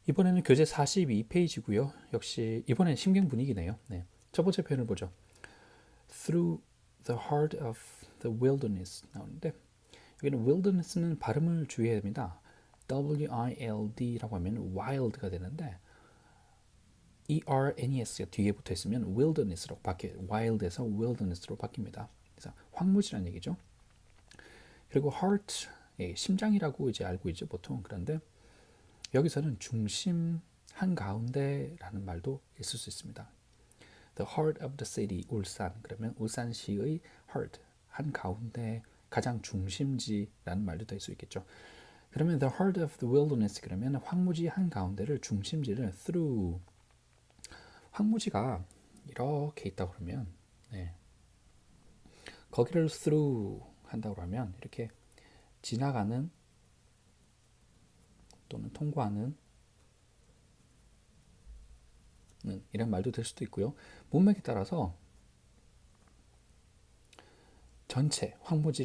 이번에는 교재 42페이지고요. 역시 이번엔 심경 분위기네요. 네. 첫 번째 표현을 보죠. Through the heart of the wilderness 나오는데 여기는 wilderness는 발음을 주의해야 됩니다. WILD라고 하면 wild가 되는데 ERNES가 뒤에 붙어 있으면 wilderness로 wild에서 wilderness로 바뀝니다. 그래서 황무지란 얘기죠. 그리고 heart, 심장이라고 이제 알고 있죠 보통. 그런데 여기서는 중심 한가운데라는 말도 있을 수 있습니다. The heart of the city, 울산. 그러면 울산시의 heart, 한가운데, 가장 중심지라는 말도 될 수 있겠죠. 그러면 the heart of the wilderness 그러면 황무지 한가운데를 중심지를 through 황무지가 이렇게 있다고 그러면 네. 거기를 through 한다고 하면 이렇게 지나가는 또는 통과하는 이런 말도 될 수도 있고요. 문맥에 따라서 전체 황무지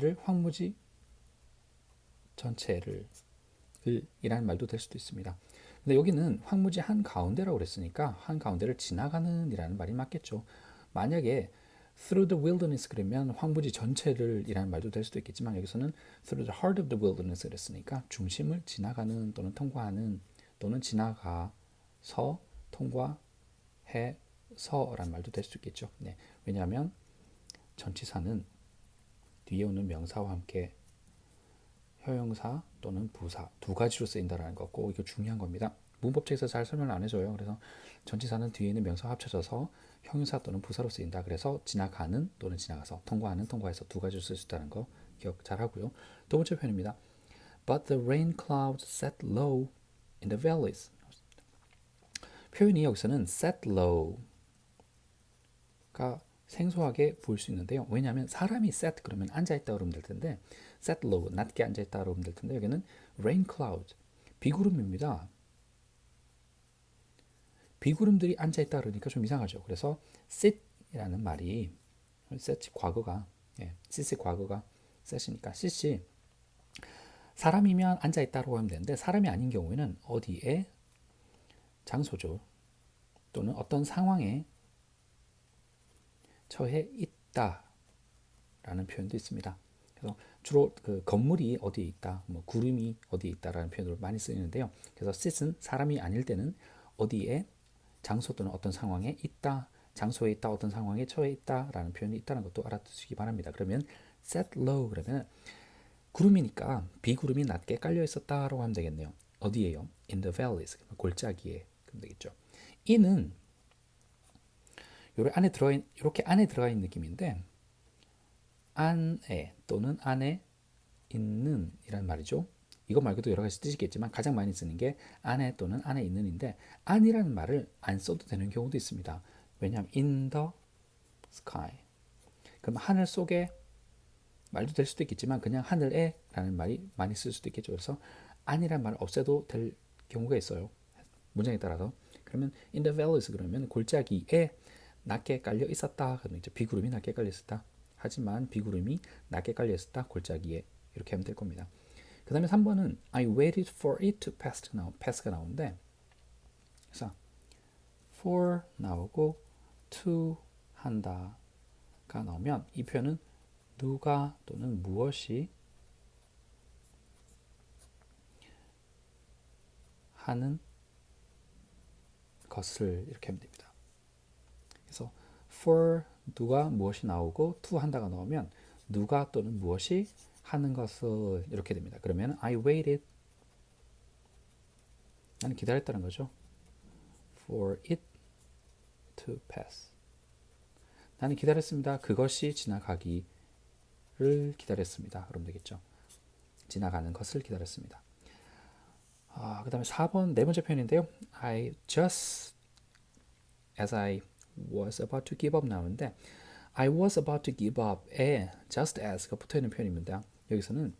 전체를 이라는 말도 될 수도 있습니다. 근데 여기는 황무지 한가운데라고 그랬으니까 한가운데를 지나가는 이라는 말이 맞겠죠. 만약에 through the wilderness 그러면 황무지 전체를 이라는 말도 될 수도 있겠지만 여기서는 through the heart of the wilderness 그랬으니까 중심을 지나가는 또는 통과하는 또는 지나가서 통과해서라는 말도 될 수 있겠죠. 네. 왜냐하면 전치사는 뒤에 오는 명사와 함께 형용사 또는 부사 두 가지로 쓰인다라는 거 꼭 이거 중요한 겁니다. 문법책에서 잘 설명을 안 해줘요. 그래서 전치사는 뒤에 있는 명사와 합쳐져서 형용사 또는 부사로 쓰인다. 그래서 지나가는 또는 지나가서 통과하는 통과해서 두 가지로 쓸 수 있다는 거 기억 잘 하고요. 두 번째 표현입니다. But the rain clouds sat low in the valleys. 표현이 여기서는 sat low가 생소하게 보일 수 있는데요. 왜냐하면 사람이 sat 그러면 앉아있다 그러면 될 텐데 sat low, 낮게 앉아있다 그러면 될 텐데 여기는 rain cloud, 비구름입니다. 비구름들이 앉아있다 그러니까 좀 이상하죠. 그래서 sit이라는 말이 sit 과거가 sit의 과거가 sit이니까 sit이 사람이면 앉아있다고 하면 되는데 사람이 아닌 경우에는 어디에 장소죠. 또는 어떤 상황에 처해 있다라는 표현도 있습니다. 그래서 주로 그 건물이 어디에 있다, 뭐 구름이 어디에 있다라는 표현으로 많이 쓰이는데요. 그래서 sit은 사람이 아닐 때는 어디에 장소 또는 어떤 상황에 있다, 장소에 있다, 어떤 상황에 처해 있다라는 표현이 있다는 것도 알아두시기 바랍니다. 그러면 set low 그러면 구름이니까 비구름이 낮게 깔려 있었다라고 하면 되겠네요. 어디에요? In the valleys, 골짜기에 그럼 되겠죠. 이는 이렇게 안에 들어가 있는 느낌인데 안에 또는 안에 있는 이란 말이죠. 이거 말고도 여러 가지 뜻이 있겠지만 가장 많이 쓰는 게 안에 또는 안에 있는인데 안이라는 말을 안 써도 되는 경우도 있습니다. 왜냐하면 in the sky 그럼 하늘 속에 말도 될 수도 있겠지만 그냥 하늘에 라는 말이 많이 쓸 수도 있겠죠. 그래서 안이라는 말을 없애도 될 경우가 있어요. 문장에 따라서. 그러면 in the valleys 그러면 골짜기에 낮게 깔려 있었다. 그러면 이제 비구름이 낮게 깔려 있었다. 하지만 비구름이 낮게 깔려 있었다. 골짜기에 이렇게 하면 될 겁니다. 그 다음에 3번은 I waited for it to pass가 나오는데 그래서 for 나오고 to 한다가 나오면 이 표현은 누가 또는 무엇이 하는 것을 이렇게 하면 됩니다. 그래서 for 누가 무엇이 나오고 to 한다가 나오면 누가 또는 무엇이 하는 것을 이렇게 됩니다. 그러면 I waited 나는 기다렸다는 거죠. For it to pass 나는 기다렸습니다. 그것이 지나가기를 기다렸습니다. 그러면 되겠죠. 지나가는 것을 기다렸습니다. 그 다음에 4번 네 번째 표현인데요. I just as I was about to give up 나오는데 I was about to give up에 just as가 붙어있는 표현입니다. 여기서는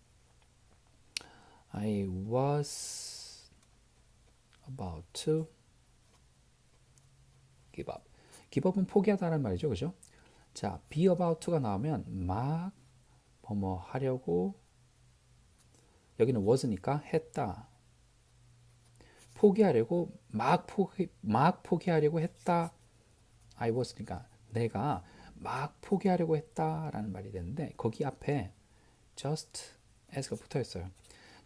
I was about to give up. give up은 포기하다는 말이죠. 그죠? 자, be about to가 나오면 막 뭐뭐 하려고 여기는 was니까 했다. 포기하려고 막 포기하려고 했다. I was 그러니까 내가 막 포기하려고 했다라는 말이 되는데 거기 앞에 just as가 붙어 있어요.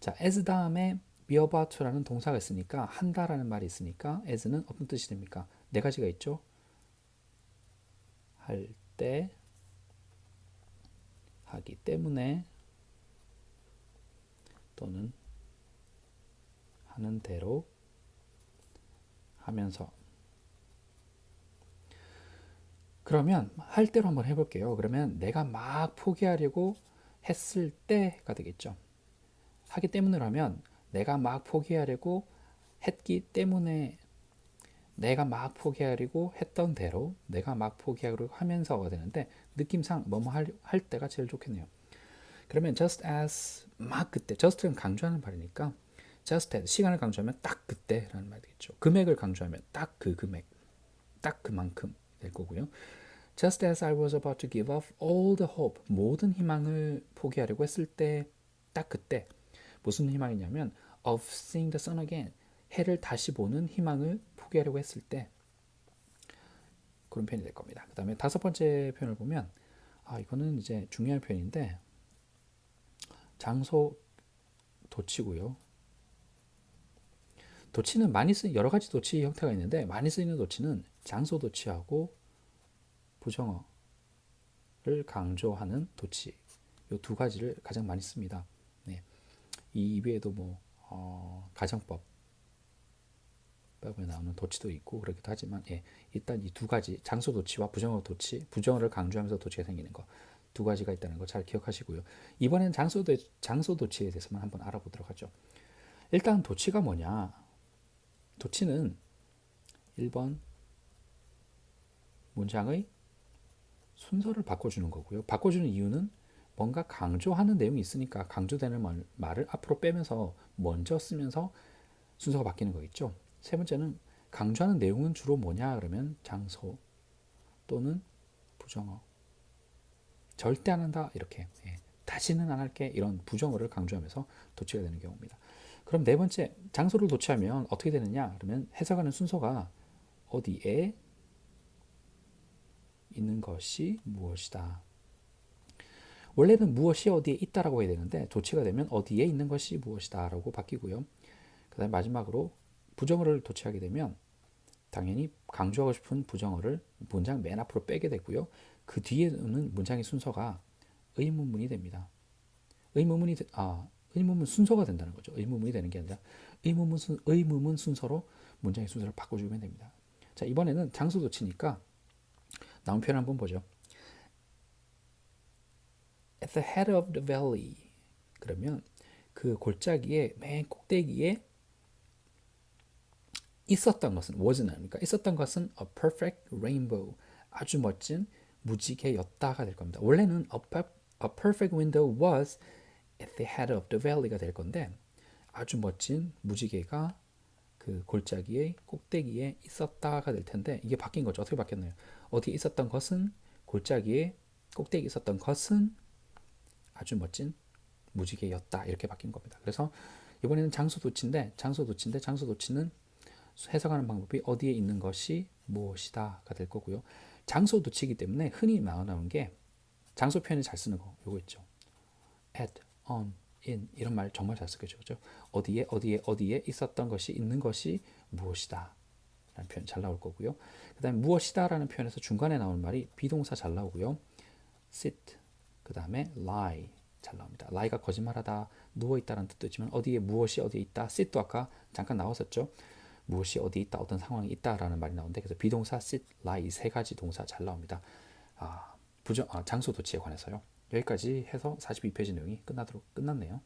자, as 다음에 be about to라는 동사가 있으니까 한다라는 말이 있으니까 as는 어떤 뜻이 됩니까? 네 가지가 있죠. 할 때, 하기 때문에 또는 하는 대로 하면서. 그러면 할 대로 한번 해볼게요. 그러면 내가 막 포기하려고 했을 때가 되겠죠. 하기 때문이라면 내가 막 포기하려고 했기 때문에 내가 막 포기하려고 했던 대로 내가 막 포기하려고 하면서가 되는데 느낌상 뭐뭐 할 때가 제일 좋겠네요. 그러면 just as 막 그때 just는 강조하는 말이니까 just as 시간을 강조하면 딱 그때라는 말이 되겠죠. 금액을 강조하면 딱 그 금액 딱 그만큼 될 거고요. Just as I was about to give up all the hope 모든 희망을 포기하려고 했을 때 딱 그때 무슨 희망이냐면 of seeing the sun again 해를 다시 보는 희망을 포기하려고 했을 때 그런 표현이 될 겁니다. 그 다음에 다섯 번째 표현을 보면 이거는 이제 중요한 표현인데 장소 도치고요. 도치는 많이 쓰는 여러 가지 도치 형태가 있는데 많이 쓰이는 도치는 장소 도치하고 부정어를 강조하는 도치 이 두 가지를 가장 많이 씁니다. 네. 이 이외에도 뭐 가정법 에 나오는 도치도 있고 그렇기도 하지만 일단 이 두 가지 장소 도치와 부정어 도치 부정어를 강조하면서 도치가 생기는 거 두 가지가 있다는 거 잘 기억하시고요. 이번엔 장소 도치에 대해서만 한번 알아보도록 하죠. 일단 도치가 뭐냐? 도치는 1번 문장의 순서를 바꿔주는 거고요. 바꿔주는 이유는 뭔가 강조하는 내용이 있으니까 강조되는 말을 앞으로 빼면서 먼저 쓰면서 순서가 바뀌는 거 있죠. 세 번째는 강조하는 내용은 주로 뭐냐 그러면 장소 또는 부정어 절대 안 한다 이렇게 다시는 안 할게 이런 부정어를 강조하면서 도치가 되는 경우입니다. 그럼 네 번째 장소를 도치하면 어떻게 되느냐 그러면 해석하는 순서가 어디에 있는 것이 무엇이다. 원래는 무엇이 어디에 있다라고 해야 되는데 도치가 되면 어디에 있는 것이 무엇이다 라고 바뀌고요. 그 다음에 마지막으로 부정어를 도치하게 되면 당연히 강조하고 싶은 부정어를 문장 맨 앞으로 빼게 되고요. 그 뒤에는 문장의 순서가 의문문이 됩니다. 의문문 순서가 된다는 거죠. 의문문이 되는 게 아니라 의문문 순서로 문장의 순서를 바꿔주면 됩니다. 자, 이번에는 장소 도치니까 나온 표현 한번 보죠. At the head of the valley. 그러면 그 골짜기의 맨 꼭대기에 있었던 것은 wasn't 아닙니까? 있었던 것은 a perfect rainbow. 아주 멋진 무지개였다가 될 겁니다. 원래는 a perfect window was at the head of the valley가 될 건데 아주 멋진 무지개가 그 골짜기의 꼭대기에 있었다가 될 텐데 이게 바뀐 거죠. 어떻게 바뀌었나요? 어디에 있었던 것은 골짜기에 꼭대기에 있었던 것은 아주 멋진 무지개였다 이렇게 바뀐 겁니다. 그래서 이번에는 장소 도치인데 장소 도치는 해석하는 방법이 어디에 있는 것이 무엇이다가 될 거고요. 장소 도치이기 때문에 흔히 나오는 게 장소 표현을 잘 쓰는 거 요거 있죠. at, on, in 이런 말 정말 잘 쓰겠죠. 그렇죠? 어디에 있었던 것이 있는 것이 무엇이다 라는 표현 잘 나올 거고요. 그 다음에 무엇이다 라는 표현에서 중간에 나오는 말이 비동사 잘 나오고요. sit, 그 다음에 lie 잘 나옵니다. lie가 거짓말하다, 누워있다라는 뜻도 있지만 어디에 무엇이 어디에 있다, sit도 아까 잠깐 나왔었죠. 무엇이 어디 있다, 어떤 상황이 있다라는 말이 나오는데 그래서 비동사, sit, lie 이 세 가지 동사 잘 나옵니다. 장소 도치에 관해서요. 여기까지 해서 42페이지 내용이 끝났네요.